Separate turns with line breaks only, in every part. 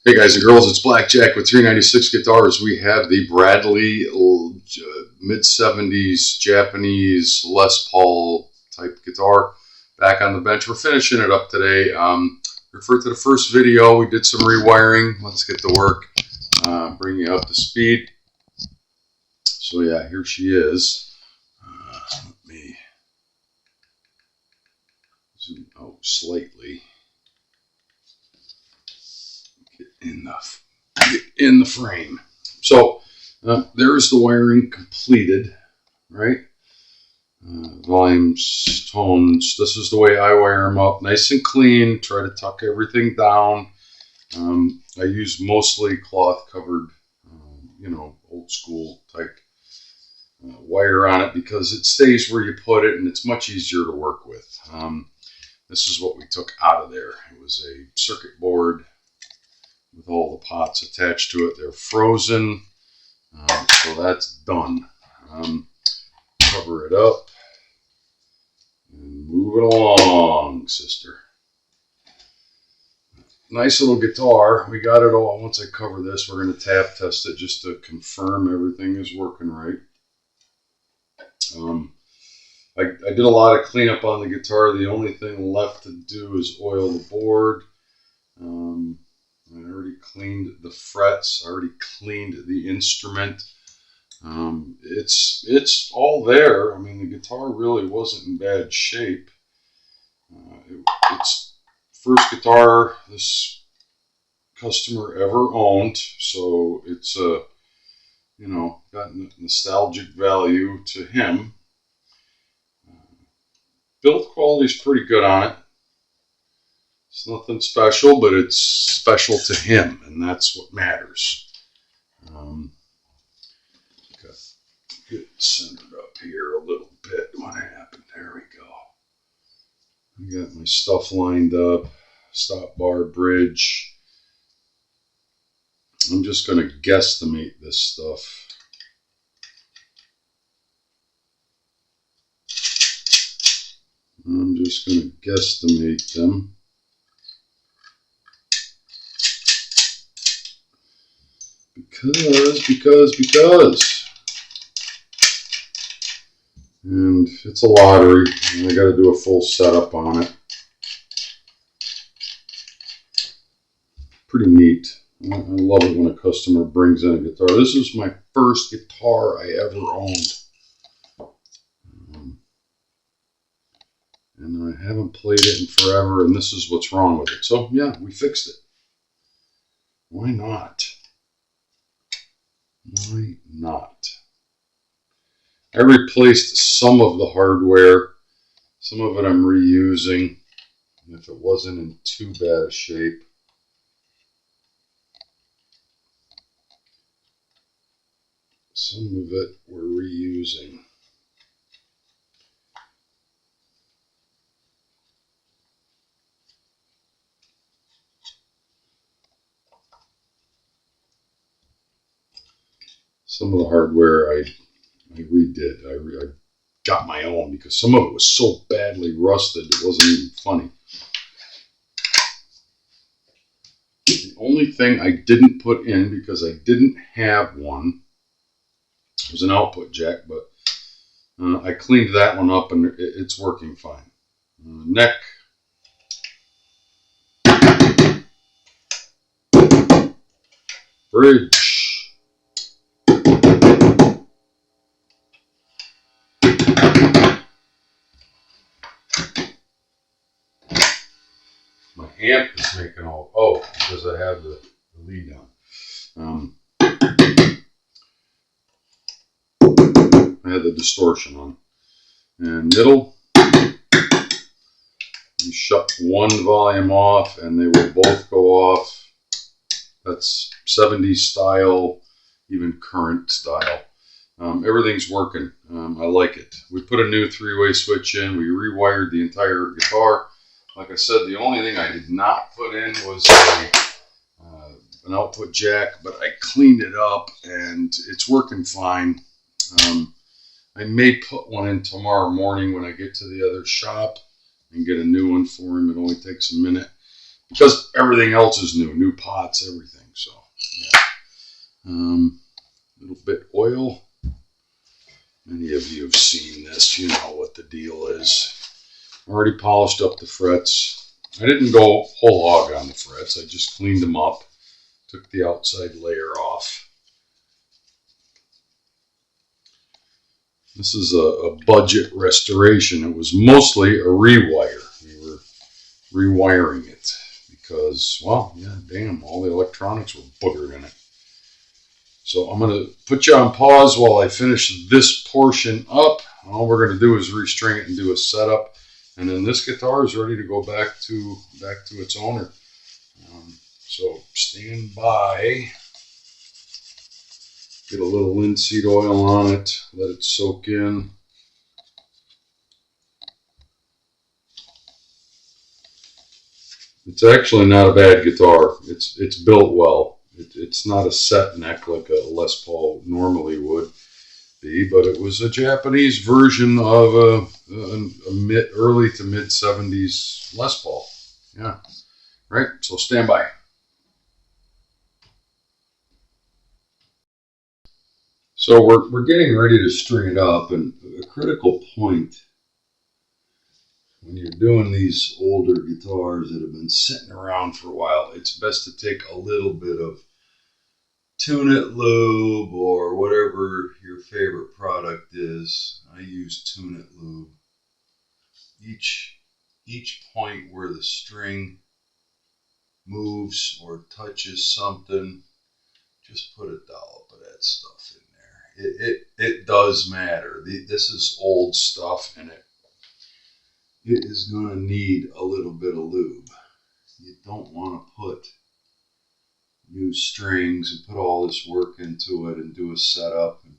Hey guys and girls, it's Blackjack with 396 Guitars. We have the Bradley mid-70s Japanese Les Paul type guitar back on the bench. We're finishing it up today. Refer to the first video. We did some rewiring. Let's get to work. Bring you up to speed. So yeah, here she is. Let me zoom out slightly. Get in the frame. So there's the wiring completed, right? Volumes, tones. This is the way I wire them up, nice and clean. Try to tuck everything down. I use mostly cloth covered, old school type wire on it because it stays where you put it and it's much easier to work with. This is what we took out of there. It was a circuit board with all the pots attached to it. They're frozen, so that's done. Cover it up and move it along, sister. Nice little guitar. We got it all. Once I cover this, we're going to tap test it just to confirm everything is working right. I did a lot of cleanup on the guitar. The only thing left to do is oil the board. I already cleaned the frets. I already cleaned the instrument. It's all there. I mean, the guitar really wasn't in bad shape. It's first guitar this customer ever owned, so it's got nostalgic value to him. Build quality is pretty good on it. It's nothing special, but it's special to him, and that's what matters. Get it centered up here a little bit. What happened? There we go. I got my stuff lined up. Stop bar, bridge. I'm just going to guesstimate this stuff. I'm just going to guesstimate them. Because. And it's a lottery, and I got to do a full setup on it. Pretty neat. I love it when a customer brings in a guitar. This is my first guitar I ever owned. And I haven't played it in forever, and this is what's wrong with it. So, yeah, we fixed it. Why not? Why not? I replaced some of the hardware. Some of it I'm reusing. If it wasn't in too bad a shape. Some of it we're reusing. Some of the hardware I redid. I got my own because some of it was so badly rusted it wasn't even funny. The only thing I didn't put in because I didn't have one was an output jack, but I cleaned that one up and it's working fine. Neck. Bridge. My amp is making all, because I have the lead on. I had the distortion on. And middle, you shut one volume off and they will both go off. That's 70s style, even current style. Everything's working. I like it. We put a new three-way switch in. We rewired the entire guitar. Like I said, the only thing I did not put in was an output jack, but I cleaned it up and it's working fine. I may put one in tomorrow morning when I get to the other shop and get a new one for him. It only takes a minute. because everything else is new pots, everything. So yeah, little bit oil. Many of you have seen this. You know what the deal is. Already polished up the frets. I didn't go whole hog on the frets. I just cleaned them up, took the outside layer off. This is a budget restoration. It was mostly a rewire. We were rewiring it because, well, yeah, damn, all the electronics were boogered in it. So I'm going to put you on pause while I finish this portion up. All we're going to do is restring it and do a setup. And then this guitar is ready to go back to its owner. So stand by. Get a little linseed oil on it. Let it soak in. It's actually not a bad guitar. It's built well. It's not a set neck like a Les Paul normally would be, but it was a Japanese version of a early to mid 70s Les Paul. Yeah, right. So stand by. So we're getting ready to string it up, and a critical point when you're doing these older guitars that have been sitting around for a while, it's best to take a little bit of Tune It Lube or whatever your favorite product is. I use Tune It Lube. Each point where the string moves or touches something, just put a dollop of that stuff in there. It does matter. This is old stuff, and it is going to need a little bit of lube. You don't want to put new strings and put all this work into it and do a setup and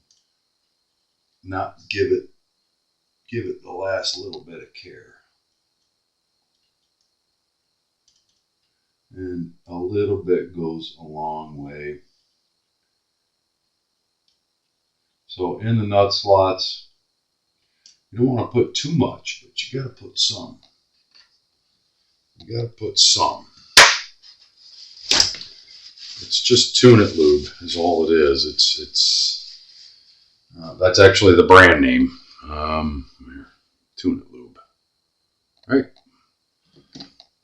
not give it the last little bit of care. And a little bit goes a long way. So in the nut slots, you don't want to put too much, but you got to put some. You got to put some. It's just Tune It Lube is all it is. That's actually the brand name. Tune It Lube. Right.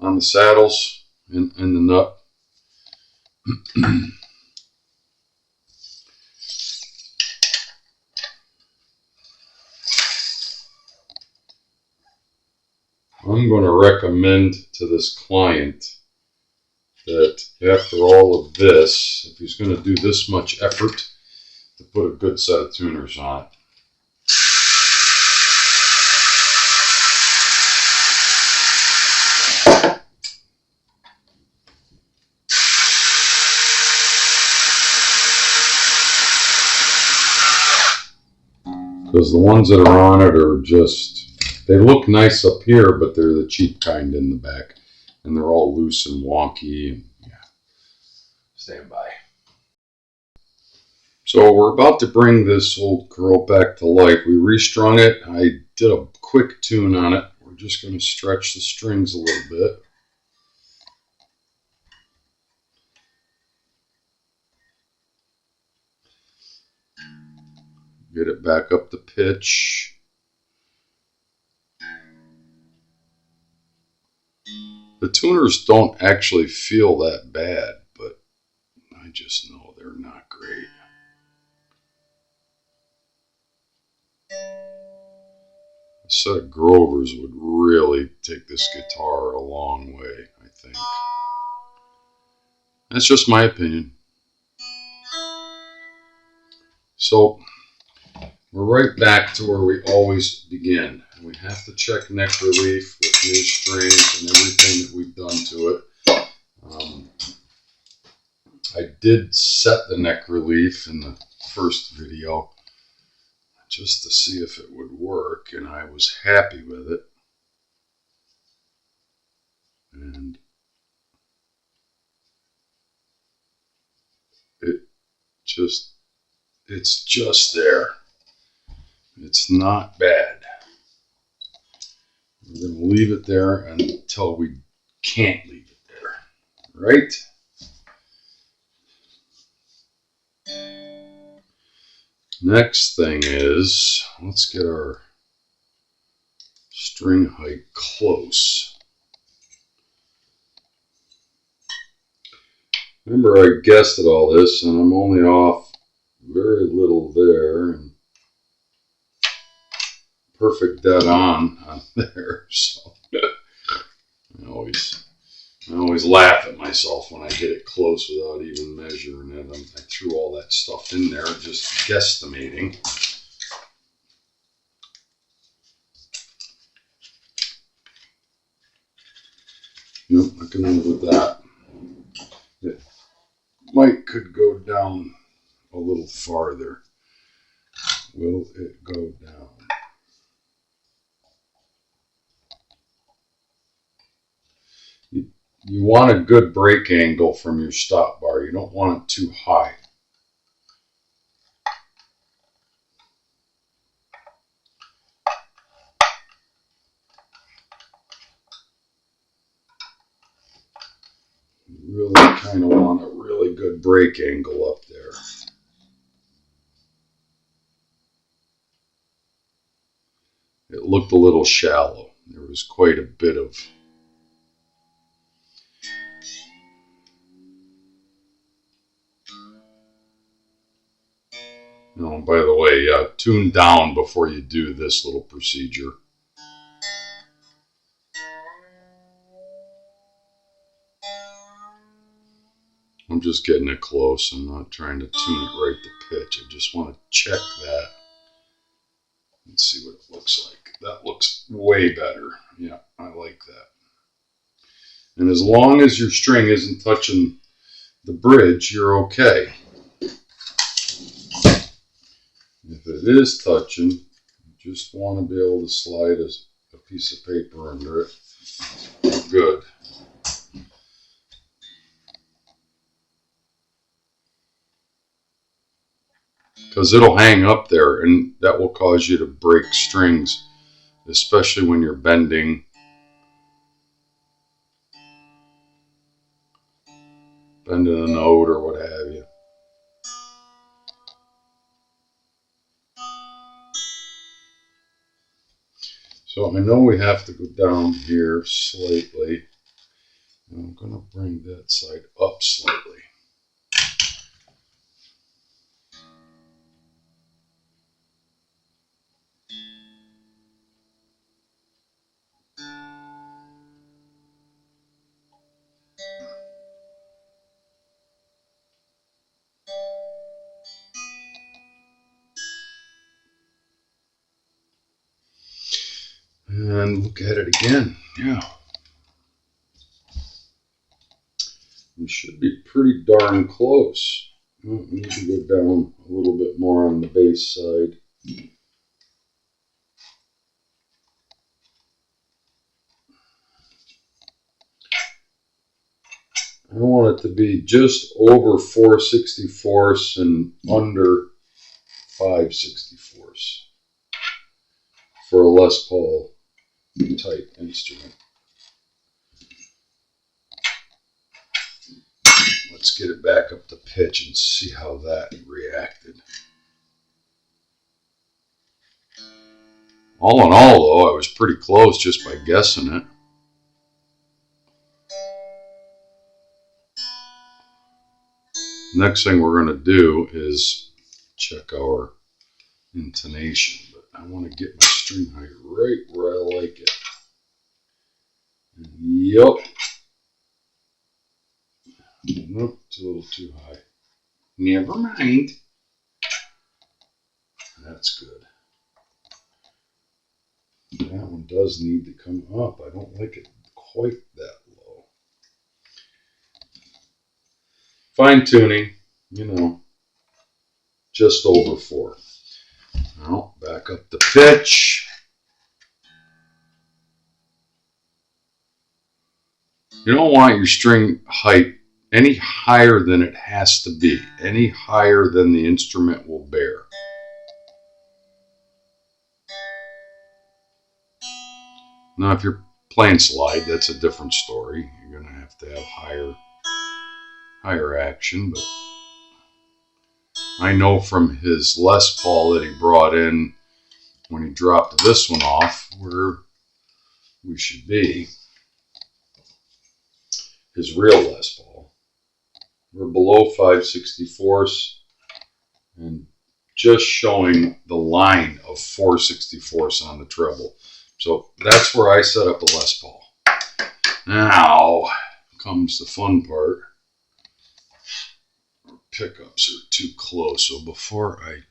On the saddles and the nut. I'm going to recommend to this client that after all of this, if he's going to do this much effort, to put a good set of tuners on it. Because the ones that are on it are just, they look nice up here, but they're the cheap kind in the back. And they're all loose and wonky. And yeah, stand by. So we're about to bring this old girl back to life. We restrung it. I did a quick tune on it. We're just going to stretch the strings a little bit. Get it back up to pitch. The tuners don't actually feel that bad, but I just know they're not great. A set of Grovers would really take this guitar a long way, I think. That's just my opinion. So we're right back to where we always begin. We have to check neck relief with new strings and everything that we've done to it. I did set the neck relief in the first video just to see if it would work, and I was happy with it. And it's just there. It's not bad. We're going to leave it there until we can't leave it there. right? Next thing is, let's get our string height close. Remember, I guessed at all this, and I'm only off very little there, and perfect dead on there. So I always laugh at myself when I get it close without even measuring it. I threw all that stuff in there, just guesstimating. Nope, I can live with that. It could go down a little farther. Will it go down? You want a good break angle from your stop bar. You don't want it too high. You really kind of want a really good break angle up there. It looked a little shallow. There was quite a bit of by the way, tune down before you do this little procedure. I'm just getting it close. I'm not trying to tune it right to pitch. I just want to check that and see what it looks like. That looks way better. Yeah, I like that. And as long as your string isn't touching the bridge, you're okay. If it is touching, you just want to be able to slide a piece of paper under it. Good. Because it'll hang up there, and that will cause you to break strings, especially when you're bending. Bending a note or what have you. So I know we have to go down here slightly. And I'm going to bring that side up slightly. And look at it again. Yeah. We should be pretty darn close. We need to go down a little bit more on the base side. I want it to be just over 4/64 and under 5/64 for a Les Paul type instrument. Let's get it back up to pitch and see how that reacted. All in all, though, I was pretty close just by guessing it. Next thing we're going to do is check our intonation. But I want to get my string height right where I like it. Yep. Nope, it's a little too high. Never mind. That's good. That one does need to come up. I don't like it quite that low. Fine tuning, just over 4. Now, back up the pitch. You don't want your string height any higher than it has to be, any higher than the instrument will bear. Now, if you're playing slide, that's a different story. You're going to have higher higher action, but I know from his Les Paul that he brought in when he dropped this one off where we should be. His real Les Paul. We're below 5/64 and just showing the line of 4/64 on the treble. So that's where I set up a Les Paul. Now comes the fun part. Pickups are too close, so before I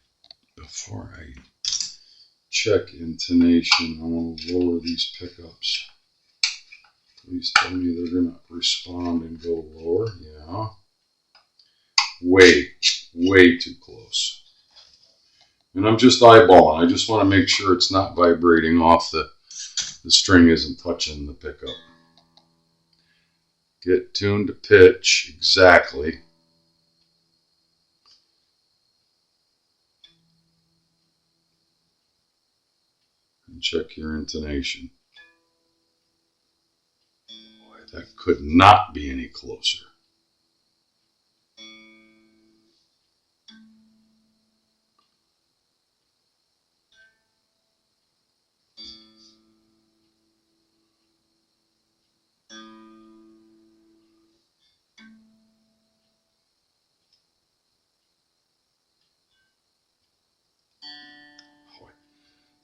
check intonation, I want to lower these pickups. Please tell me they're going to respond and go lower. Yeah. Way too close. And I'm just eyeballing. I just want to make sure it's not vibrating off the string isn't touching the pickup. Get tuned to pitch exactly. And check your intonation. Boy, that could not be any closer.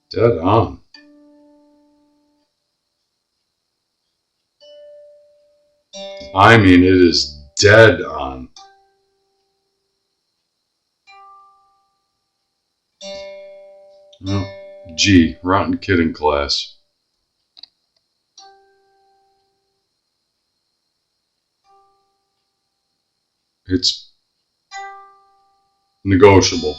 Dead on. I mean, it is dead on. Oh, G, rotten kidding class. It's negotiable.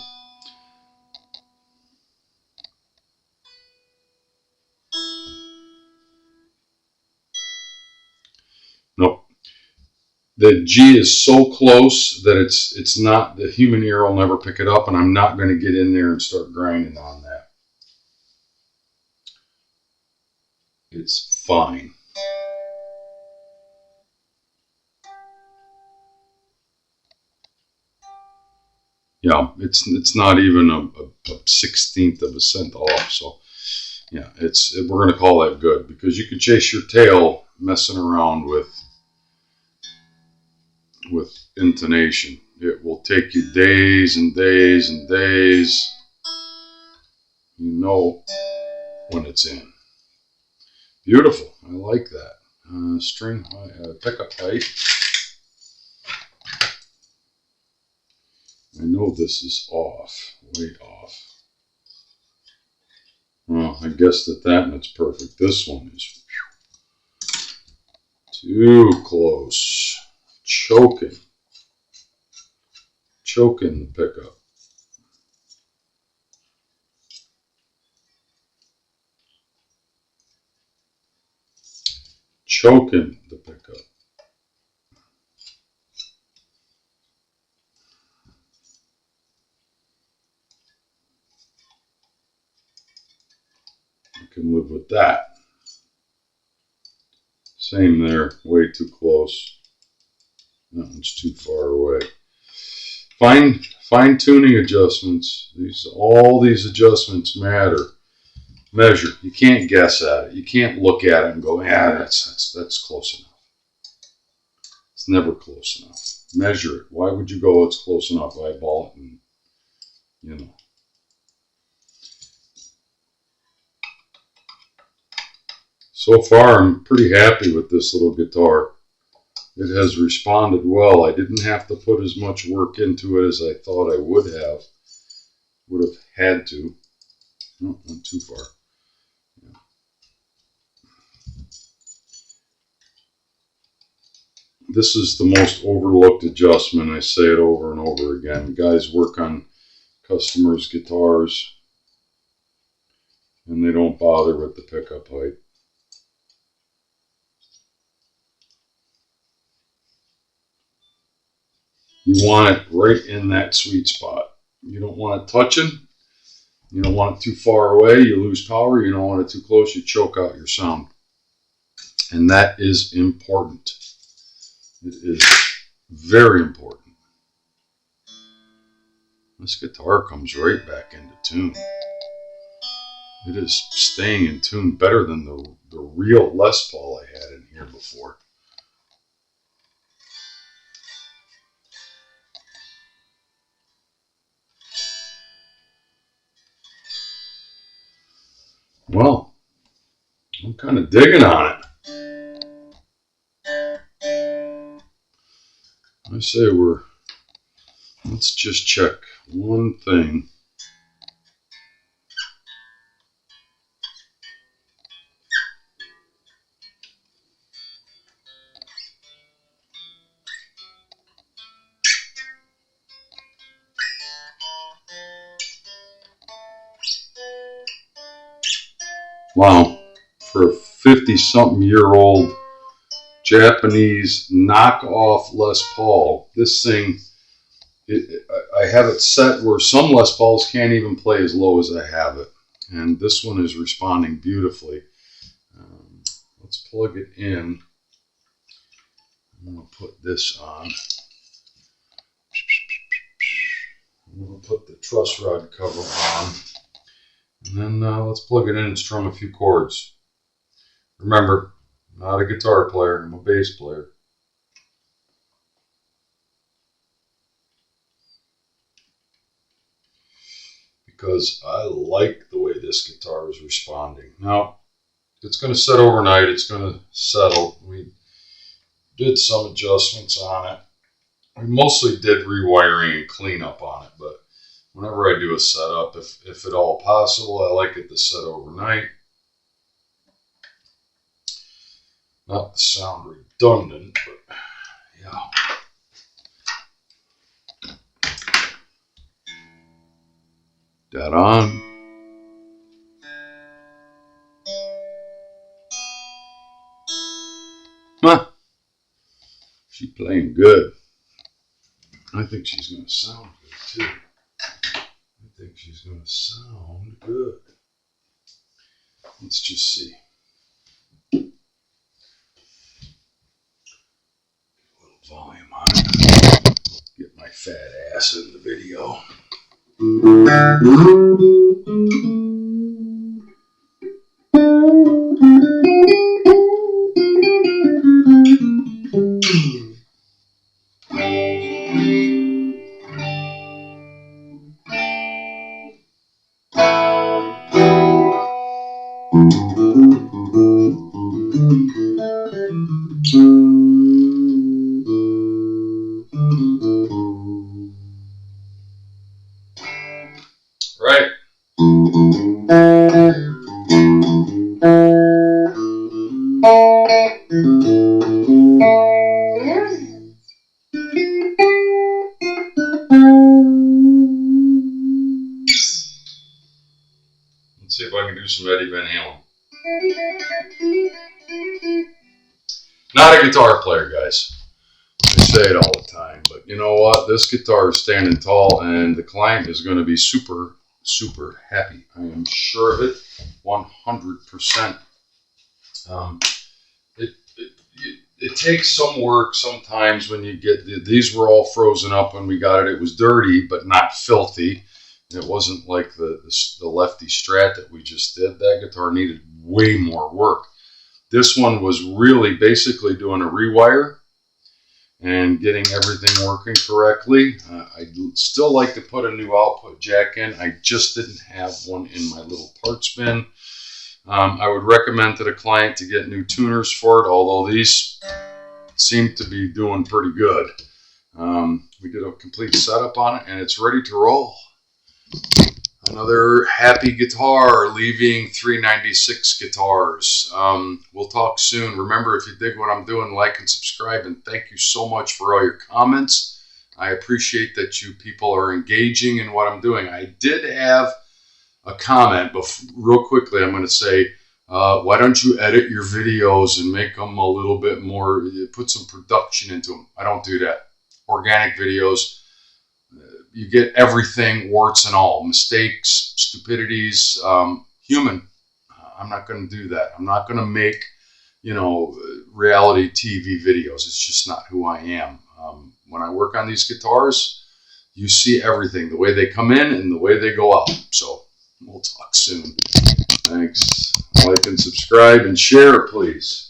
Nope. The G is so close that it's not, the human ear will never pick it up, and I'm not going to get in there and start grinding on that. It's fine. Yeah, it's not even a 1/16 of a cent off. So yeah, we're going to call that good, because you can chase your tail messing around with intonation. It will take you days and days and days. You know when it's in. Beautiful. I like that. String pickup height. I know this is off, way off. Well, I guess that one's perfect. This one is too close. Choking the pickup. Choking the pickup. I can live with that. Same there, way too close. That one's too far away. Fine tuning adjustments. All these adjustments matter. Measure. You can't guess at it. You can't look at it and go, yeah, that's close enough. It's never close enough. Measure it. Why would you go, it's close enough? Eyeball it, and you know. So far, I'm pretty happy with this little guitar. It has responded well. I didn't have to put as much work into it as I thought I would have had to. No, not too far. Yeah. This is the most overlooked adjustment. I say it over and over again. Guys work on customers' guitars and they don't bother with the pickup height. You want it right in that sweet spot. You don't want it touching. You don't want it too far away. You lose power. You don't want it too close. You choke out your sound. And that is important. It is Very important. This guitar comes right back into tune. It is staying in tune better than the real Les Paul I had in here before. Well, I'm kind of digging on it. I say let's just check one thing. Wow, for a 50-something-year-old Japanese knockoff Les Paul, this thing, I have it set where some Les Pauls can't even play as low as I have it. And this one is responding beautifully. Let's plug it in. I'm going to put this on. I'm going to put the truss rod cover on. And then let's plug it in and strum a few chords. Remember, I'm not a guitar player, I'm a bass player. Because I like the way this guitar is responding. Now, it's going to set overnight, it's going to settle. We did some adjustments on it. We mostly did rewiring and cleanup on it, but whenever I do a setup, if at all possible, I like it to set overnight. Not to sound redundant, but yeah. That on. Huh. She's playing good. I think she's going to sound good too. I think she's going to sound good. Let's just see. Get a little volume on it. Get my fat ass in the video. Right. Let's see if I can do some Eddie Van Halen. Not a guitar player, guys. I say it all the time, but you know what? This guitar is standing tall, and the client is going to be super, super happy. I am sure of it, 100%. It takes some work sometimes when you get these were all frozen up when we got it. It was dirty, but not filthy. It wasn't like the Lefty Strat that we just did. That guitar needed way more work. This one was really basically doing a rewire and getting everything working correctly. I'd still like to put a new output jack in. I just didn't have one in my little parts bin. I would recommend to the client to get new tuners for it, although these seem to be doing pretty good. We did a complete setup on it, and it's ready to roll. Another happy guitar leaving 396 guitars. We'll talk soon. Remember, if you dig what I'm doing, like and subscribe, and thank you so much for all your comments. I appreciate that you people are engaging in what I'm doing. I did have a comment, but real quickly, I'm going to say, why don't you edit your videos and make them a little bit more, put some production into them. I don't do that. Organic videos. You get everything, warts and all, mistakes, stupidities, human. I'm not going to do that. I'm not going to make, reality TV videos. It's just not who I am. when I work on these guitars, you see everything, the way they come in and the way they go out. So we'll talk soon. Thanks. Like and subscribe and share, please.